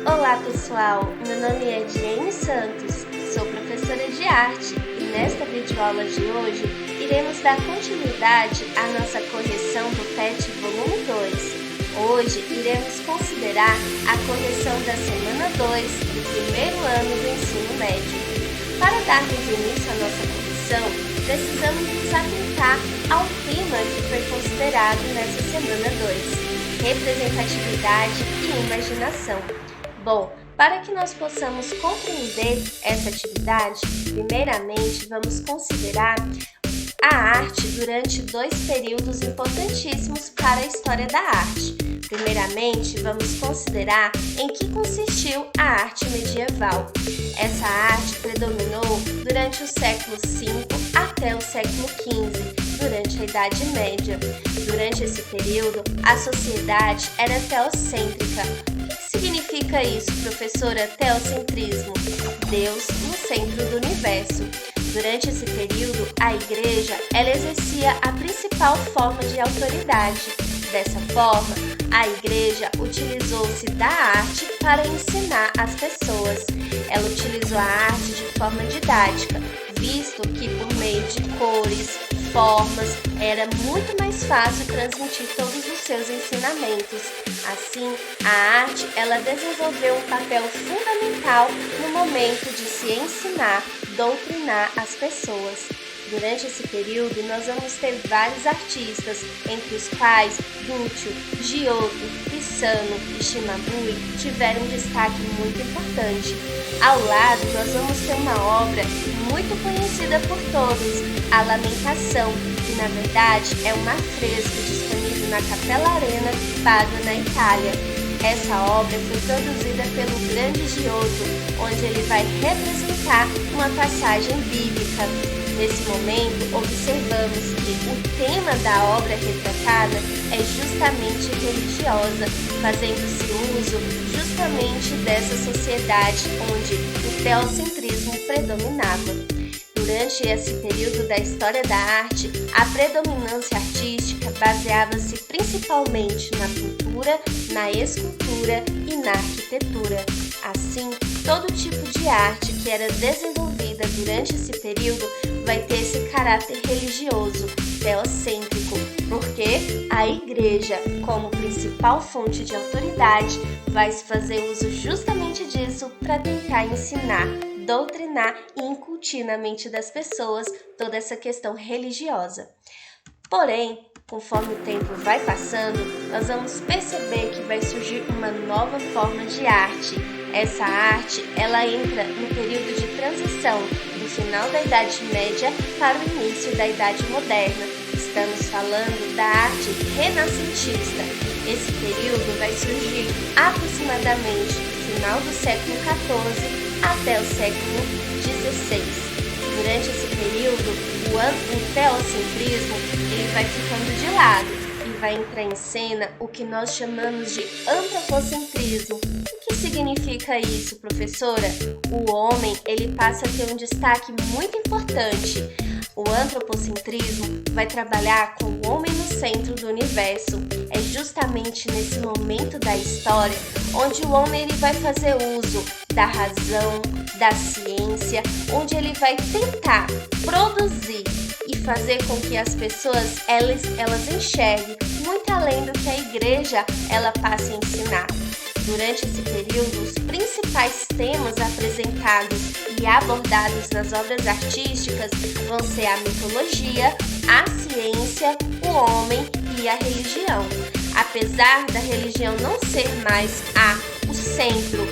Olá pessoal, meu nome é Diane Santos, sou professora de arte e nesta videoaula de hoje iremos dar continuidade à nossa correção do PET volume 2. Hoje iremos considerar a correção da semana 2 do primeiro ano do ensino médio. Para darmos início à nossa correção, precisamos nos atentar ao tema que foi considerado nessa semana 2, representatividade e imaginação. Bom, para que nós possamos compreender essa atividade, primeiramente vamos considerar a arte durante dois períodos importantíssimos para a história da arte. Primeiramente, vamos considerar em que consistiu a arte medieval. Essa arte predominou durante o século V até o século XV, durante a Idade Média. Durante esse período, a sociedade era teocêntrica. O que significa isso, professora? Teocentrismo? Deus no centro do universo. Durante esse período, a igreja ela exercia a principal forma de autoridade. Dessa forma, a igreja utilizou-se da arte para ensinar as pessoas. Ela utilizou a arte de forma didática, visto que por meio de cores, formas, era muito mais fácil transmitir todos os seus ensinamentos. Assim, a arte ela desenvolveu um papel fundamental no momento de se ensinar, doutrinar as pessoas. Durante esse período, nós vamos ter vários artistas, entre os quais Dúcio, Giotto, Pisano e Cimabue tiveram um destaque muito importante. Ao lado, nós vamos ter uma obra muito conhecida por todos, a Lamentação, que na verdade é uma fresca disponível na Capella Arena de Pádua, na Itália. Essa obra foi produzida pelo grande Giotto, onde ele vai representar uma passagem bíblica. Nesse momento, observamos que o tema da obra retratada é justamente religiosa, fazendo-se uso justamente dessa sociedade onde o teocentrismo predominava. Durante esse período da história da arte, a predominância artística baseava-se principalmente na pintura, na escultura e na arquitetura. Assim, todo tipo de arte que era desenvolvida durante esse período vai ter esse caráter religioso, teocêntrico, porque a igreja, como principal fonte de autoridade, vai fazer uso justamente disso para tentar ensinar, doutrinar e incutir na mente das pessoas toda essa questão religiosa. Porém, conforme o tempo vai passando, nós vamos perceber que vai surgir uma nova forma de arte. Essa arte, ela entra no período de transição do final da Idade Média para o início da Idade Moderna. Estamos falando da arte renascentista. Esse período vai surgir aproximadamente do final do século XIV até o século XVI. Durante esse período, o teocentrismo ele vai ficando de lado e vai entrar em cena o que nós chamamos de antropocentrismo. O que significa isso, professora? O homem ele passa a ter um destaque muito importante. O antropocentrismo vai trabalhar com o homem no centro do universo. É justamente nesse momento da história onde o homem ele vai fazer uso da razão, da ciência, onde ele vai tentar produzir e fazer com que as pessoas elas enxerguem muito além do que a igreja ela passa a ensinar. Durante esse período, os principais temas apresentados e abordados nas obras artísticas vão ser a mitologia, a ciência, o homem e a religião. Apesar da religião não ser mais o centro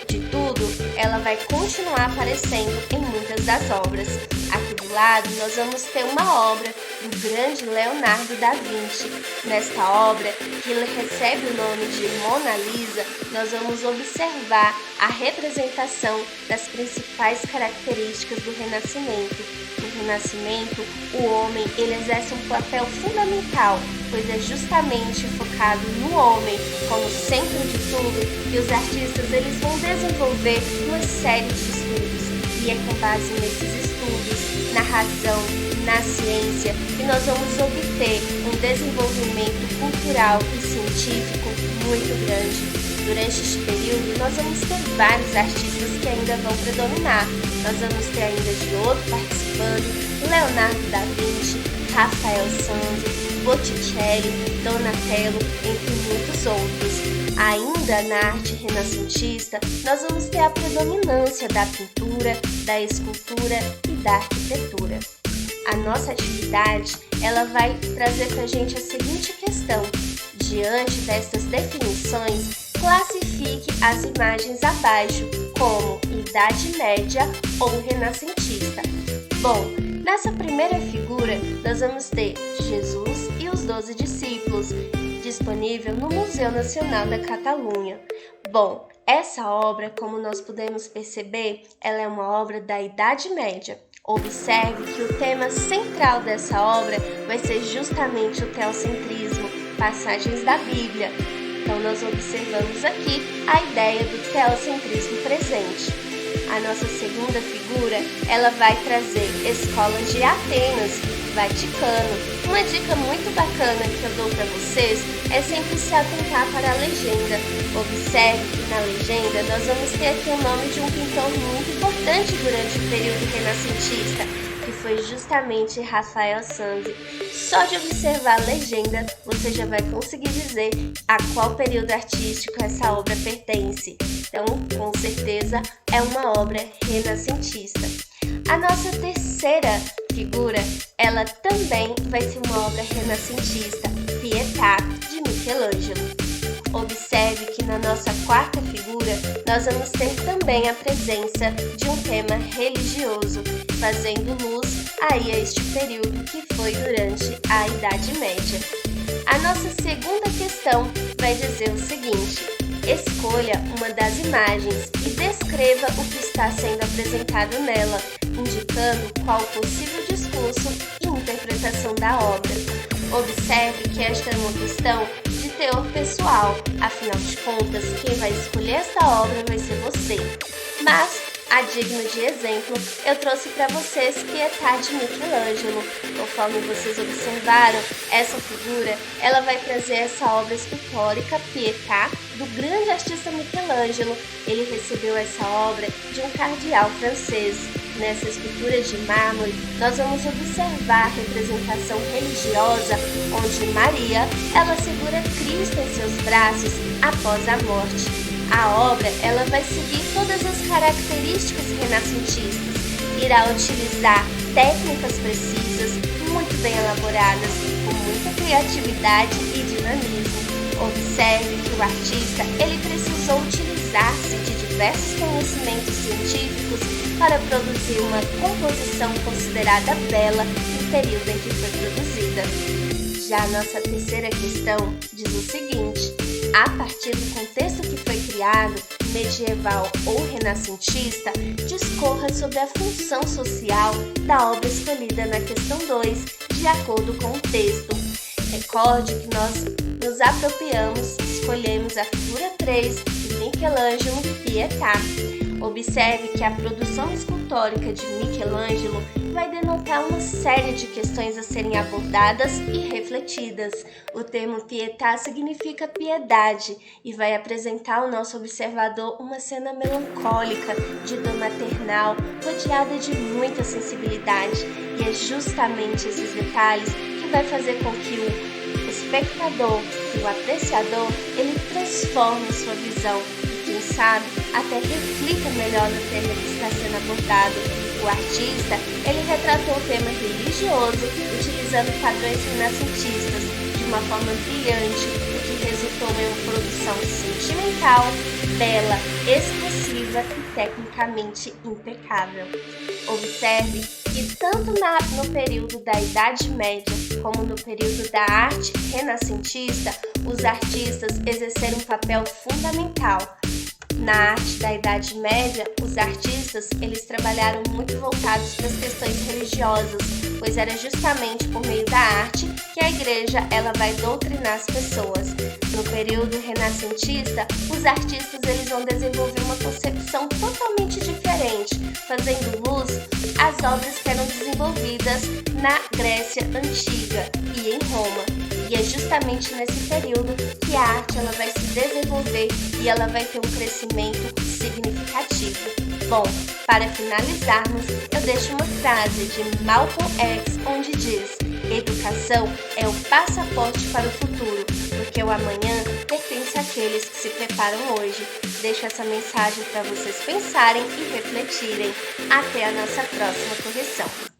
de tudo, ela vai continuar aparecendo em muitas das obras. Aqui do lado, nós vamos ter uma obra do grande Leonardo da Vinci. Nesta obra, que recebe o nome de Mona Lisa, nós vamos observar a representação das principais características do Renascimento. No Renascimento, o homem ele exerce um papel fundamental, pois é justamente focado no homem como centro de tudo que os artistas eles vão desenvolver uma série de estudos. E é com base nesses estudos, na razão, na ciência, que nós vamos obter um desenvolvimento cultural e científico muito grande. Durante este período, nós vamos ter vários artistas que ainda vão predominar. Nós vamos ter ainda Giotto participando, Leonardo da Vinci, Rafael Sanzio, Botticelli, Donatello, entre muitos outros. Ainda na arte renascentista, nós vamos ter a predominância da pintura, da escultura e da arquitetura. A nossa atividade, ela vai trazer para a gente a seguinte questão. Diante destas definições, classifique as imagens abaixo como Idade Média ou Renascentista. Bom, nessa primeira figura, nós vamos ter Jesus e os 12 discípulos, disponível no Museu Nacional da Catalunha. Bom, essa obra, como nós podemos perceber, ela é uma obra da Idade Média. Observe que o tema central dessa obra vai ser justamente o teocentrismo, passagens da Bíblia. Então, nós observamos aqui a ideia do teocentrismo presente. A nossa segunda figura, ela vai trazer Escolas de Atenas, Vaticano. Uma dica muito bacana que eu dou para vocês é sempre se atentar para a legenda. Observe que na legenda nós vamos ter aqui o nome de um pintor muito importante durante o período renascentista, que foi justamente Rafael Sanzio. Só de observar a legenda, você já vai conseguir dizer a qual período artístico essa obra pertence. Então, com certeza, é uma obra renascentista. A nossa terceira figura, ela também vai ser uma obra renascentista, Pietà, de Michelangelo. Observe que na nossa quarta figura, nós vamos ter também a presença de um tema religioso, fazendo luz aí a este período que foi durante a Idade Média. A nossa segunda questão vai dizer o seguinte: escolha uma das imagens e descreva o que está sendo apresentado nela, indicando qual o possível discurso e interpretação da obra. Observe que esta é uma questão de teor pessoal, afinal de contas, quem vai escolher esta obra vai ser você. Mas, a digno de exemplo, eu trouxe para vocês Pietà de Michelangelo. Conforme vocês observaram, essa figura, ela vai trazer essa obra escultórica, Pietà, do grande artista Michelangelo. Ele recebeu essa obra de um cardeal francês. Nessa escultura de mármore, nós vamos observar a representação religiosa, onde Maria, ela segura Cristo em seus braços após a morte. A obra, ela vai seguir todas as características renascentistas. Irá utilizar técnicas precisas, muito bem elaboradas, com muita criatividade e dinamismo. Observe que o artista, ele precisou utilizar-se de diversos conhecimentos científicos para produzir uma composição considerada bela no período em que foi produzida. Já a nossa terceira questão diz o seguinte: a partir do contexto que foi criado, medieval ou renascentista, discorra sobre a função social da obra escolhida na questão 2, de acordo com o texto. Recorde que nós nos apropriamos, escolhemos a figura 3 de Michelangelo Pietà. Observe que a produção escultórica de Michelangelo vai denotar uma série de questões a serem abordadas e refletidas. O termo Pietà significa piedade e vai apresentar ao nosso observador uma cena melancólica, de dor maternal, rodeada de muita sensibilidade. E é justamente esses detalhes que vai fazer com que o espectador e o apreciador, ele transforme sua visão e, quem sabe, até reflita melhor no tema que está sendo abordado. O artista, ele retratou o tema religioso utilizando padrões renascentistas de uma forma brilhante, o que resultou em uma produção sentimental, bela, expressiva e tecnicamente impecável. Observe que tanto no período da Idade Média como no período da arte renascentista, os artistas exerceram um papel fundamental. Na arte da Idade Média, os artistas, eles trabalharam muito voltados para as questões religiosas, pois era justamente por meio da arte que a igreja ela vai doutrinar as pessoas. No período renascentista, os artistas eles vão desenvolver uma concepção totalmente diferente diferente, fazendo luz às obras que eram desenvolvidas na Grécia Antiga e em Roma. E é justamente nesse período que a arte ela vai se desenvolver e ela vai ter um crescimento significativo. Bom, para finalizarmos, eu deixo uma frase de Malcolm X, onde diz: educação é o passaporte para o futuro, porque o amanhã pertence àqueles que se preparam hoje. Deixo essa mensagem para vocês pensarem e refletirem. Até a nossa próxima correção.